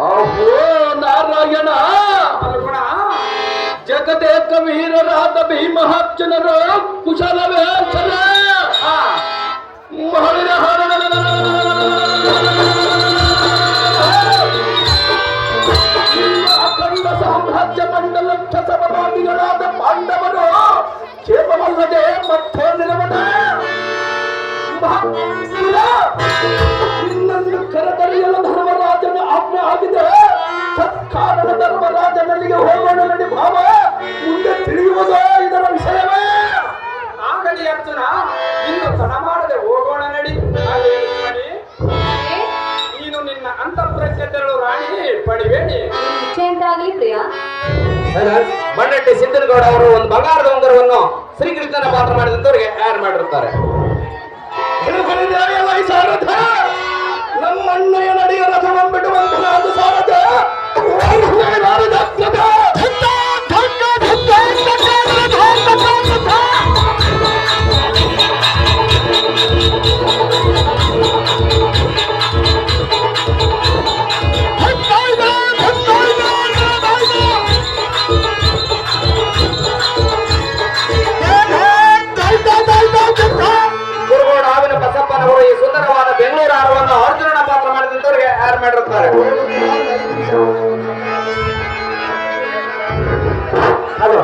ಅಹೋ ನಾರಾಯಣ ಜಗದೇಕ ವೀರರಾದ ಭೀಮಹಾರ್ಜುನರು ಕುಶಲವೇ ಮಹಳಿನ ಅಖಂಡ ಸಾಮ್ರಾಜ್ಯ ಮಂಡಲಕ್ಷ ಸಮವಾದಿಗಳಾದ ಪಾಂಡವರು ಕ್ಷೇಮವಲ್ಲದೆ ಮತ್ತೆ ನಿಲವದ ನಿನ್ನನ್ನು ಕರೆತರೆಯಲು ಧರ್ಮರಾಜನ ಆಜ್ಞೆ ಆಗಿದೆ. ಸತ್ಕಾರಣ ಧರ್ಮರಾಜನಲ್ಲಿಗೆ ಹೋಗೋಣ ನಡಿ ಭಾವ. ಮುಂದೆ ತಿಳಿಯುವುದು ಇದರ ವಿಷಯವೇ. ಆಗಲಿ ಅರ್ಜುನ, ಇನ್ನು ತಡ ಮಾಡದೆ ಹೋಗೋಣ ನಡಿ. ನೀನು ನಿನ್ನ ಅಂತಃಪುರಕ್ಕೆ ತೆರಳು ರಾಣಿ ಪಡಿಬೇಡಿ. ನಿಶ್ಚಯಂತಾಗಲಿ ಪ್ರಿಯ. ಬಂಡಟ್ಟಿ ಸಿದ್ದನಗೌಡ ಅವರು ಒಂದು ಬಂಗಾರದ ಉಂಗುರವನ್ನು ಶ್ರೀಕೃಷ್ಣನ ಪಾತ್ರ ಮಾಡಿದಂತವರಿಗೆ ತಯಾರು ಮಾಡಿರುತ್ತಾರೆ. ಸಾರಥ ನಮ್ಮ ಅಣ್ಣಯ್ಯ ನಡೆಯ ರಥವಂಬಿಡುವಂತಹ ಅದು ಸಾರಥ ಬಸಪ್ಪನವರು ಈ ಸುಂದರವಾದ ಬೆಂಗಳೂರು ಆರವನ್ನು ಅರ್ಜುನನ ಪಾತ್ರ ಮಾಡಿದಂತವರಿಗೆ ತಯಾರು ಮಾಡಿರುತ್ತಾರೆ. ಹಲೋ